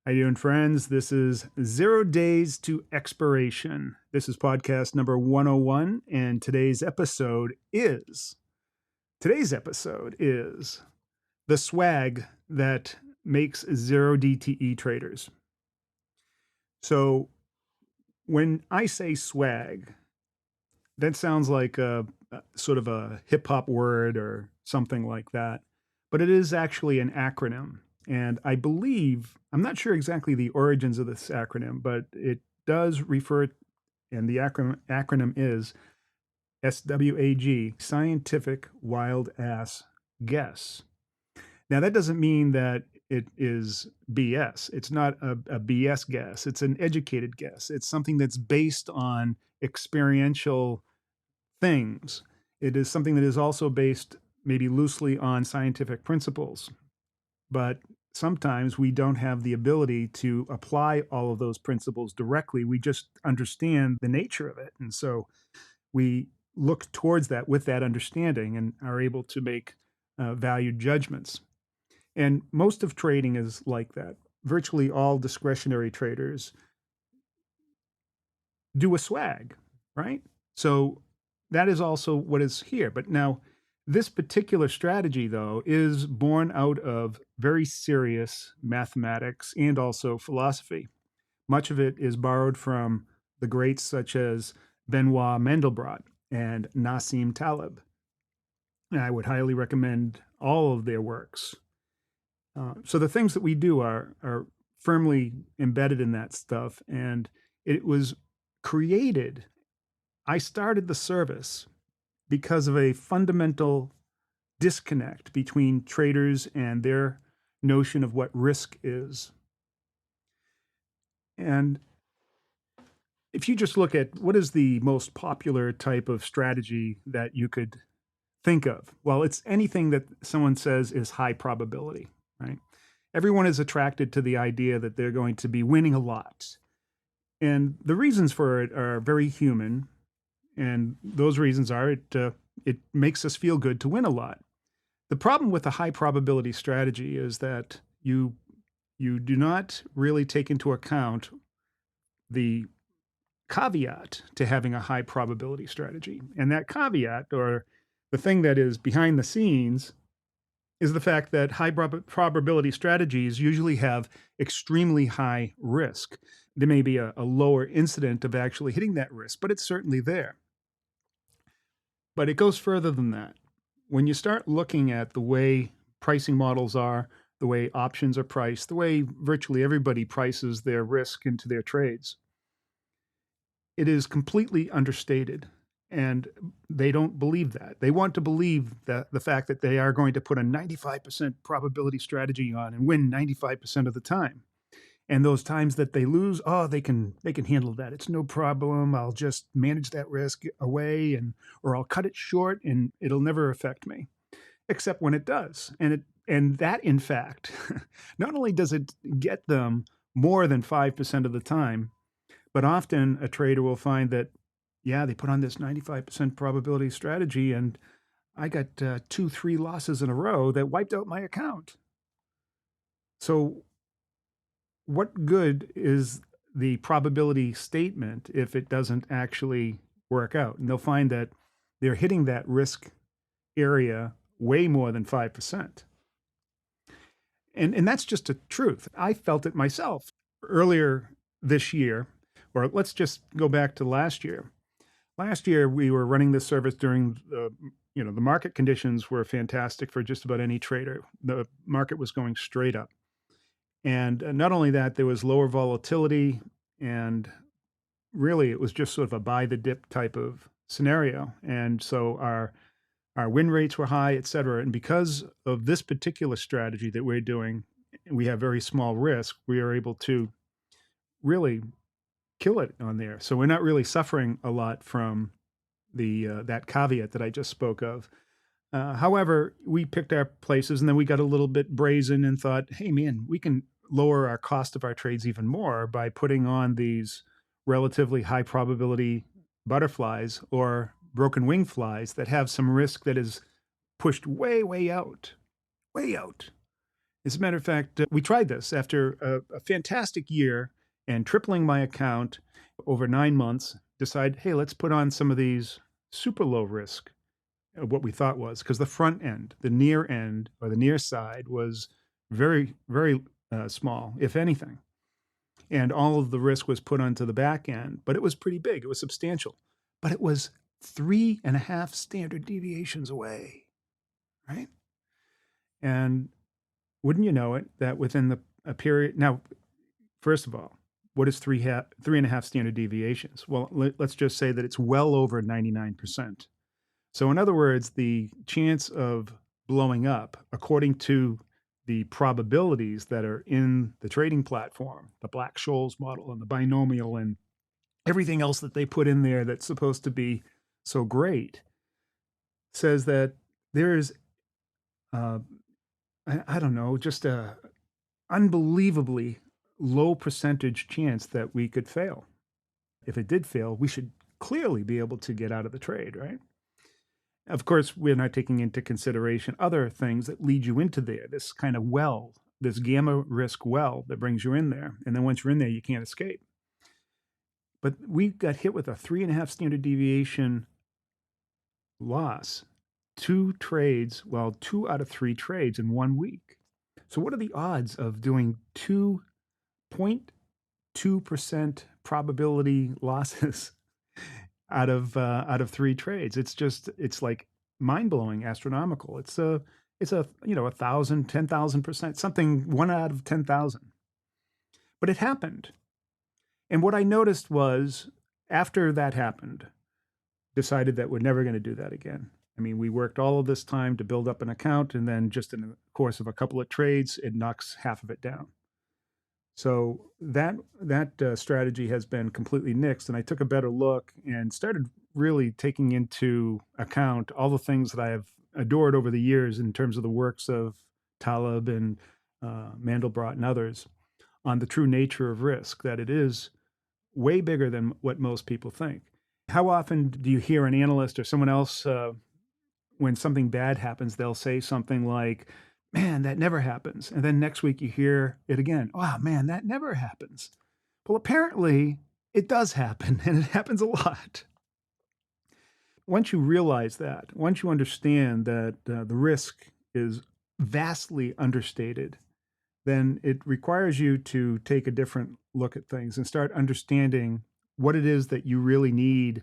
How you doing, friends? This is 0 Days to Expiration. This is podcast number 101, and today's episode is the swag that makes zero DTE traders. So when I say swag, that sounds like a sort of a hip hop word or something like that, but it is actually an acronym. And I believe, I'm not sure exactly the origins of this acronym, but it does refer, and the acronym is SWAG, Scientific Wild Ass Guess. Now, that doesn't mean that it is BS. It's not a BS guess. It's an educated guess. It's something that's based on experiential things. It is something that is also based maybe loosely on scientific principles. But sometimes we don't have the ability to apply all of those principles directly. We just understand the nature of it. And so we look towards that with that understanding and are able to make valued judgments. And most of trading is like that. Virtually all discretionary traders do a swag, right? So that is also what is here. But now, this particular strategy, though, is born out of very serious mathematics and also philosophy. Much of it is borrowed from the greats such as Benoit Mandelbrot and Nassim Taleb. And I would highly recommend all of their works. So the things that we do are firmly embedded in that stuff. And it was created. I started the service because of a fundamental disconnect between traders and their notion of what risk is. And if you just look at what is the most popular type of strategy that you could think of, well, it's anything that someone says is high probability, right? Everyone is attracted to the idea that they're going to be winning a lot. And the reasons for it are very human. And those reasons are it makes us feel good to win a lot. The problem with a high probability strategy is that you do not really take into account the caveat to having a high probability strategy. And that caveat, or the thing that is behind the scenes, is the fact that high probability strategies usually have extremely high risk. There may be a lower incident of actually hitting that risk, but it's certainly there. But it goes further than that. When you start looking at the way pricing models are, the way options are priced, the way virtually everybody prices their risk into their trades, it is completely understated. And they don't believe that. They want to believe that the fact that they are going to put a 95% probability strategy on and win 95% of the time. And those times that they lose, oh, they can handle that. It's no problem. I'll just manage that risk away, or I'll cut it short, and it'll never affect me. Except when it does, and that in fact, not only does it get them more than 5% of the time, but often a trader will find that, yeah, they put on this 95% probability strategy, and I got 2-3 losses in a row that wiped out my account. So what good is the probability statement if it doesn't actually work out? And they'll find that they're hitting that risk area way more than 5%. And that's just a truth. I felt it myself earlier this year, or let's just go back to last year. Last year, we were running this service during the market conditions were fantastic for just about any trader. The market was going straight up. And not only that, there was lower volatility, and really it was just sort of a buy the dip type of scenario. And so our win rates were high, et cetera. And because of this particular strategy that we're doing, we have very small risk, we are able to really kill it on there. So we're not really suffering a lot from that caveat that I just spoke of. However, we picked our places, and then we got a little bit brazen and thought, hey, man, we can lower our cost of our trades even more by putting on these relatively high probability butterflies or broken wing flies that have some risk that is pushed way, way out, way out. As a matter of fact, we tried this after a fantastic year and tripling my account over 9 months. Decide, hey, let's put on some of these super low risk, what we thought was, because the front end, the near end or the near side was very, very small, if anything. And all of the risk was put onto the back end, but it was pretty big. It was substantial, but it was 3.5 standard deviations away, right? And wouldn't you know it, that within a period now, first of all, what is 3.5 standard deviations? Well, let's just say that it's well over 99%. So, in other words, the chance of blowing up, according to the probabilities that are in the trading platform, the Black-Scholes model and the binomial and everything else that they put in there that's supposed to be so great, says that there is, uh, I don't know, just a unbelievably low percentage chance that we could fail. If it did fail, we should clearly be able to get out of the trade, right? Of course, we're not taking into consideration other things that lead you into there, this kind of well, this gamma risk well that brings you in there. And then once you're in there, you can't escape. But we got hit with a 3.5 standard deviation loss, 2 trades, well, 2 out of 3 trades in 1 week. So, what are the odds of doing 2.2% probability losses out of 3 trades? It's like mind blowing, astronomical. It's a 1,000, 10,000%, something 1 out of 10,000. But it happened, and what I noticed was after that happened, decided that we're never going to do that again. I mean, we worked all of this time to build up an account, and then just in the course of a couple of trades, it knocks half of it down. So that strategy has been completely nixed, and I took a better look and started really taking into account all the things that I have adored over the years in terms of the works of Taleb and Mandelbrot and others on the true nature of risk, that it is way bigger than what most people think. How often do you hear an analyst or someone else, when something bad happens, they'll say something like, man, that never happens. And then next week you hear it again. Oh, man, that never happens. Well, apparently it does happen, and it happens a lot. Once you realize that, once you understand that the risk is vastly understated, then it requires you to take a different look at things and start understanding what it is that you really need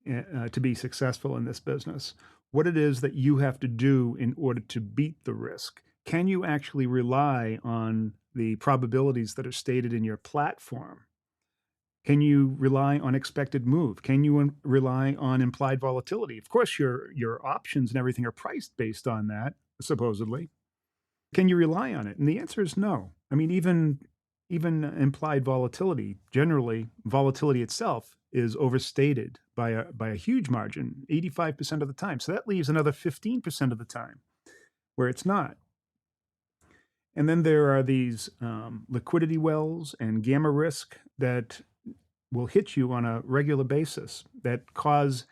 to be successful in this business, what it is that you have to do in order to beat the risk. Can you actually rely on the probabilities that are stated in your platform? Can you rely on expected move? Can you rely on implied volatility? Of course, your options and everything are priced based on that, supposedly. Can you rely on it? And the answer is no. I mean, even implied volatility, generally, volatility itself is overstated by a huge margin, 85% of the time. So that leaves another 15% of the time where it's not. And then there are these liquidity wells and gamma risk that will hit you on a regular basis that cause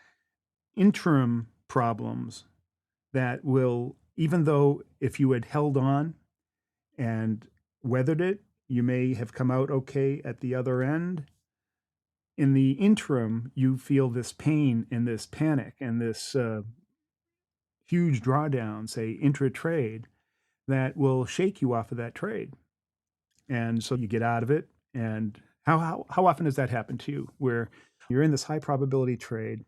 interim problems that will, even though if you had held on and weathered it, you may have come out okay at the other end. In the interim, you feel this pain and this panic and this huge drawdown, say intra-trade, that will shake you off of that trade. And so you get out of it. And how often does that happen to you, where you're in this high probability trade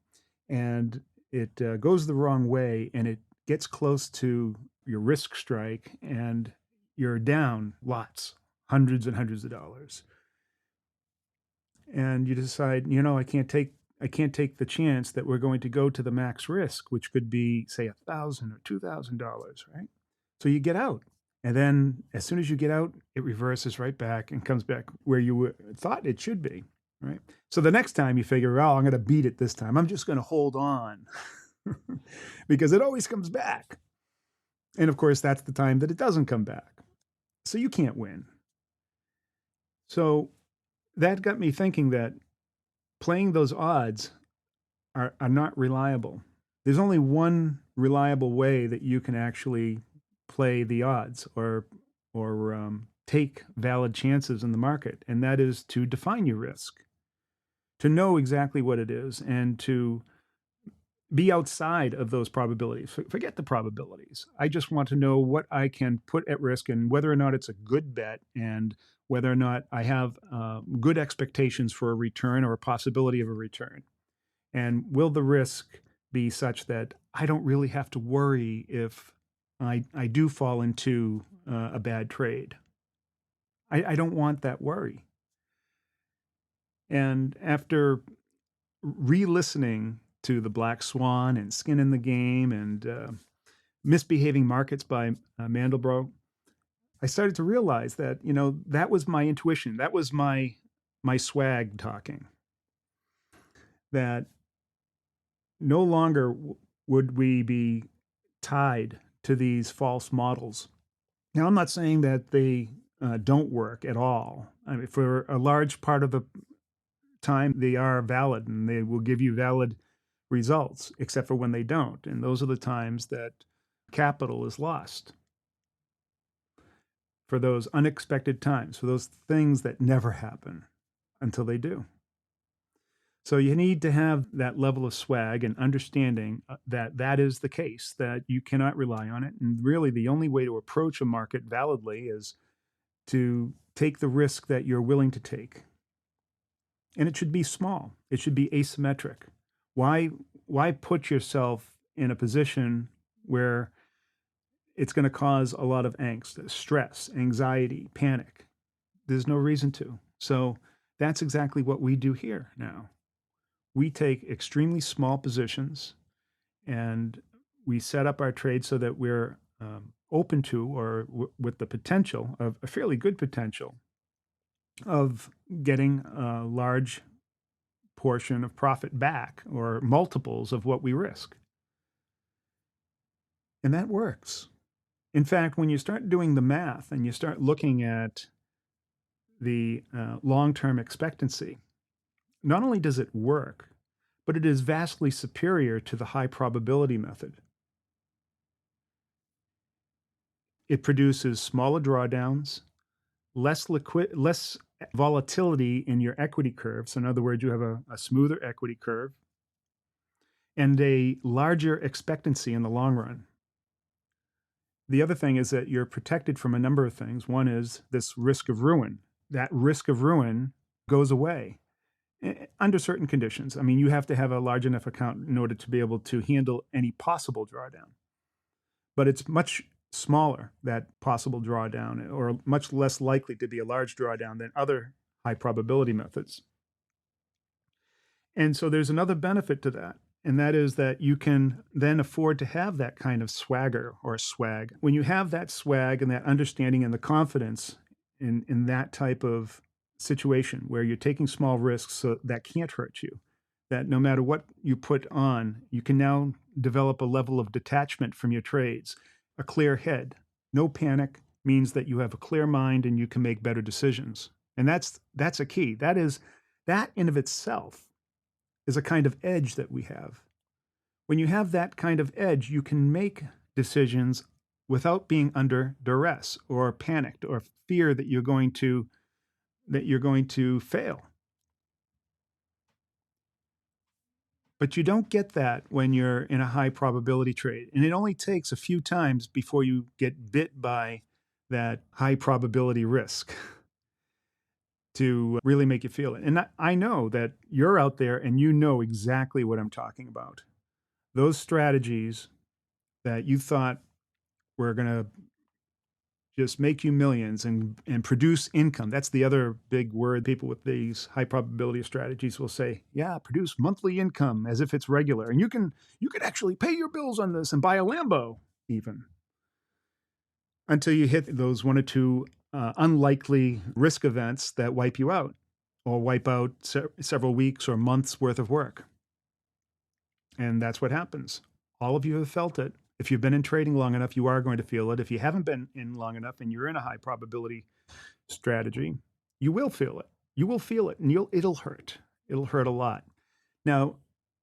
and it goes the wrong way and it gets close to your risk strike and you're down lots, hundreds and hundreds of dollars. And you decide, I can't take the chance that we're going to go to the max risk, which could be, say, $1,000 or $2,000, right? So you get out. And then as soon as you get out, it reverses right back and comes back where you thought it should be, right? So the next time you figure, oh, I'm going to beat it this time. I'm just going to hold on because it always comes back. And of course, that's the time that it doesn't come back. So you can't win. So that got me thinking that playing those odds are not reliable. There's only one reliable way that you can actually play the odds or take valid chances in the market, and that is to define your risk, to know exactly what it is, and to be outside of those probabilities. Forget the probabilities. I just want to know what I can put at risk and whether or not it's a good bet and whether or not I have good expectations for a return or a possibility of a return. And will the risk be such that I don't really have to worry if I do fall into a bad trade? I don't want that worry. And after re-listening to the Black Swan and Skin in the Game and Misbehaving Markets by Mandelbrot, I started to realize that that was my intuition. That was my swag talking. That no longer would we be tied to these false models. Now, I'm not saying that they don't work at all. I mean, for a large part of the time, they are valid and they will give you valid results, except for when they don't. And those are the times that capital is lost, for those unexpected times, for those things that never happen until they do. So you need to have that level of swag and understanding that that is the case, that you cannot rely on it. And really, the only way to approach a market validly is to take the risk that you're willing to take. And it should be small. It should be asymmetric. Why put yourself in a position where it's going to cause a lot of angst, stress, anxiety, panic? There's no reason to. So that's exactly what we do here now. We take extremely small positions and we set up our trade so that we're open to, or with the potential of a fairly good potential of getting a large portion of profit back, or multiples of what we risk. And that works. In fact, when you start doing the math and you start looking at the long-term expectancy, not only does it work, but it is vastly superior to the high probability method. It produces smaller drawdowns, less volatility in your equity curve. So in other words, you have a smoother equity curve and a larger expectancy in the long run. The other thing is that you're protected from a number of things. One is this risk of ruin. That risk of ruin goes away under certain conditions. I mean, you have to have a large enough account in order to be able to handle any possible drawdown. But it's much smaller, that possible drawdown, or much less likely to be a large drawdown than other high probability methods. And so there's another benefit to that, and that is that you can then afford to have that kind of swagger or swag. When you have that swag and that understanding and the confidence in that type of situation where you're taking small risks so that can't hurt you, that no matter what you put on, you can now develop a level of detachment from your trades, a clear head. No panic means that you have a clear mind and you can make better decisions. And that's a key. That in of itself is a kind of edge that we have. When you have that kind of edge, you can make decisions without being under duress or panicked or fear that you're going to fail. But you don't get that when you're in a high probability trade. And it only takes a few times before you get bit by that high probability risk to really make you feel it. And I know that you're out there and you know exactly what I'm talking about. Those strategies that you thought were going to just make you millions and produce income. That's the other big word people with these high probability strategies will say, yeah, produce monthly income as if it's regular. And you could actually pay your bills on this and buy a Lambo even, until you hit those one or two unlikely risk events that wipe you out, or wipe out several weeks or months worth of work. And that's what happens. All of you have felt it. If you've been in trading long enough, you are going to feel it. If you haven't been in long enough and you're in a high probability strategy, you will feel it. You will feel it, and it'll hurt. It'll hurt a lot. Now,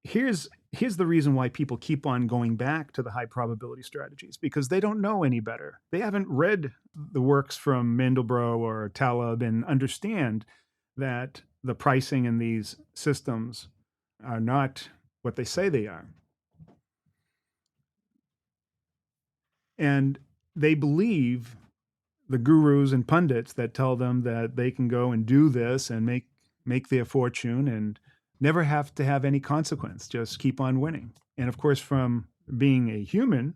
here's Here's the reason why people keep on going back to the high probability strategies, because they don't know any better. They haven't read the works from Mandelbrot or Taleb and understand that the pricing in these systems are not what they say they are. And they believe the gurus and pundits that tell them that they can go and do this and make their fortune and never have to have any consequence, just keep on winning. And of course, from being a human,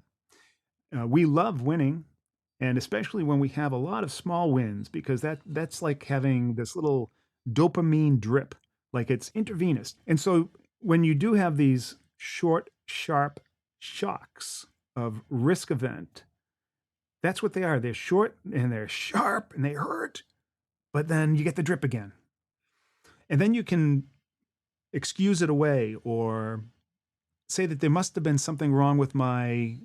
we love winning, and especially when we have a lot of small wins, because that's like having this little dopamine drip, like it's intravenous. And so when you do have these short, sharp shocks of risk event, that's what they are. They're short and they're sharp and they hurt, but then you get the drip again. And then you can excuse it away or say that there must have been something wrong with my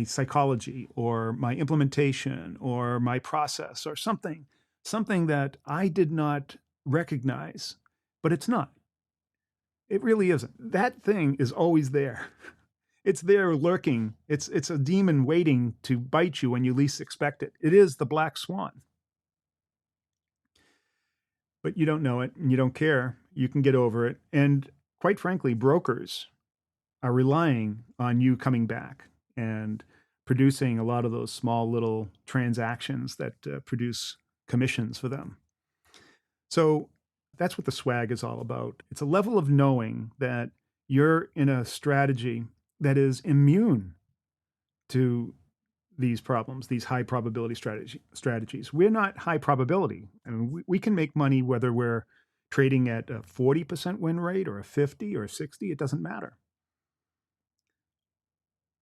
psychology or my implementation or my process or something that I did not recognize, but it's not. It really isn't. That thing is always there. It's there lurking. It's a demon waiting to bite you when you least expect it. It is the black swan. But you don't know it and you don't care. You can get over it. And quite frankly, brokers are relying on you coming back and producing a lot of those small little transactions that produce commissions for them. So that's what the swag is all about. It's a level of knowing that you're in a strategy that is immune to these problems, these high probability strategies. We're not high probability. I mean, we can make money whether we're trading at a 40% win rate or a 50 or a 60, it doesn't matter.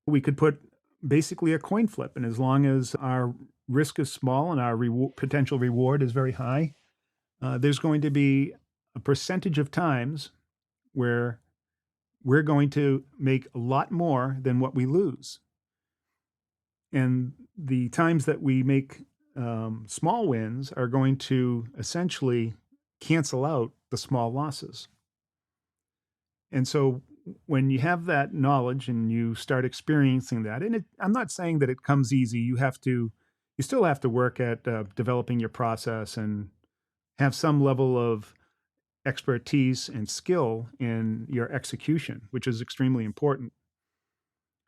We could put basically a coin flip, and as long as our risk is small and our potential reward is very high, there's going to be a percentage of times where we're going to make a lot more than what we lose. And the times that we make small wins are going to essentially cancel out the small losses. And so when you have that knowledge and you start experiencing that, and I'm not saying that it comes easy, you still have to work at developing your process and have some level of expertise and skill in your execution, which is extremely important.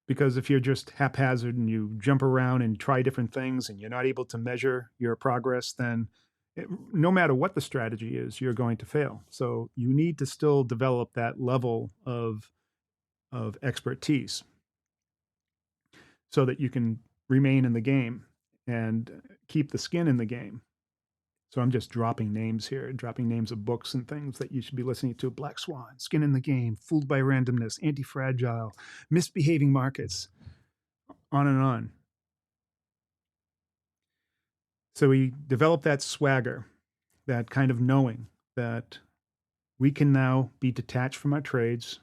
Because if you're just haphazard and you jump around and try different things and you're not able to measure your progress, then no matter what the strategy is, you're going to fail. So you need to still develop that level of expertise so that you can remain in the game and keep the skin in the game. So I'm just dropping names here, dropping names of books and things that you should be listening to. Black Swan, Skin in the Game, Fooled by Randomness, Anti-Fragile, Misbehaving Markets, on and on. So we develop that swagger, that kind of knowing that we can now be detached from our trades,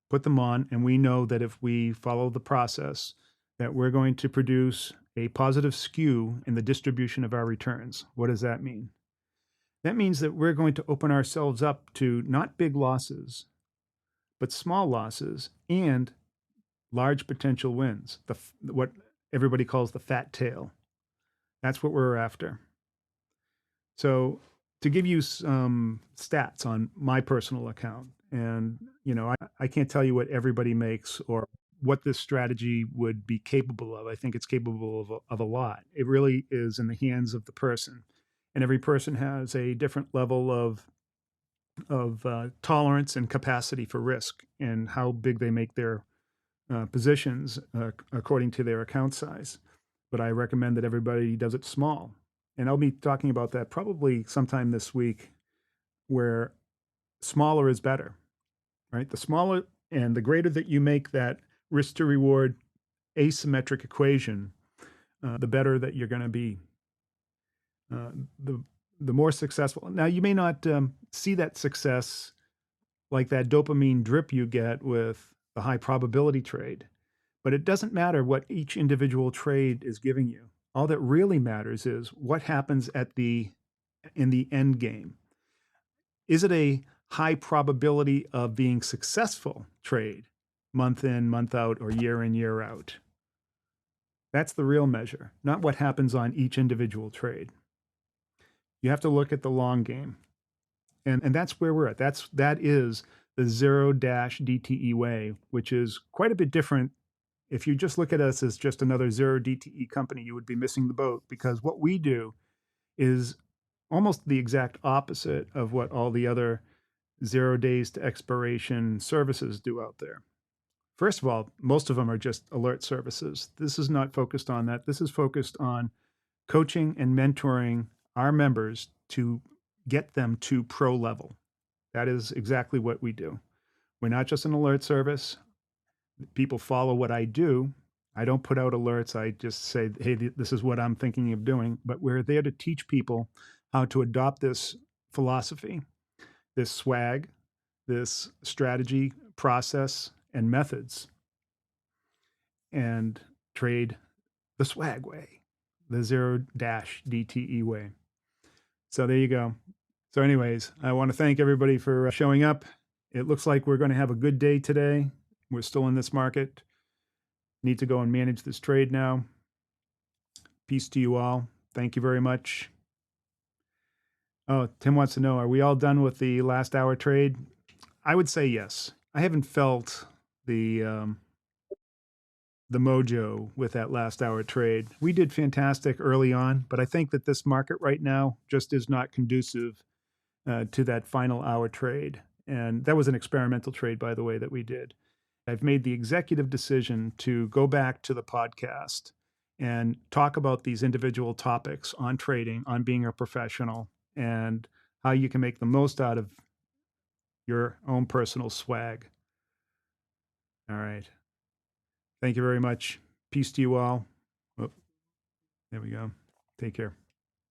put them on, and we know that if we follow the process, that we're going to produce a positive skew in the distribution of our returns. What does that mean? That means that we're going to open ourselves up to not big losses, but small losses and large potential wins, what everybody calls the fat tail. That's what we're after. So to give you some stats on my personal account, and I can't tell you what everybody makes or what this strategy would be capable of. I think it's capable of a lot. It really is in the hands of the person, and every person has a different level of tolerance and capacity for risk and how big they make their positions according to their account size. But I recommend that everybody does it small. And I'll be talking about that probably sometime this week, where smaller is better, right? The smaller and the greater that you make that risk to reward asymmetric equation, the better that you're going to be. The more successful. Now, you may not see that success like that dopamine drip you get with the high probability trade, but it doesn't matter what each individual trade is giving you. All that really matters is what happens in the end game. Is it a high probability of being successful trade, month in, month out, or year in, year out. That's the real measure, not what happens on each individual trade. You have to look at the long game. And that's where we're at. That is the zero dash DTE way, which is quite a bit different. If you just look at us as just another zero DTE company, you would be missing the boat, because what we do is almost the exact opposite of what all the other 0 days to expiration services do out there. First of all, most of them are just alert services. This is not focused on that. This is focused on coaching and mentoring our members to get them to pro level. That is exactly what we do. We're not just an alert service. People follow what I do. I don't put out alerts. I just say, hey, this is what I'm thinking of doing. But we're there to teach people how to adopt this philosophy, this swag, this strategy, process, and methods, and trade the swag way, the zero dash DTE way. So there you go. So, anyways, I want to thank everybody for showing up. It looks like we're going to have a good day today. We're still in this market. Need to go and manage this trade now. Peace to you all. Thank you very much. Oh, Tim wants to know, are we all done with the last hour trade? I would say yes. I haven't felt the mojo with that last hour trade. We did fantastic early on, but I think that this market right now just is not conducive to that final hour trade. And that was an experimental trade, by the way, that we did. I've made the executive decision to go back to the podcast and talk about these individual topics on trading, on being a professional, and how you can make the most out of your own personal swag. All right. Thank you very much. Peace to you all. Oh, there we go. Take care.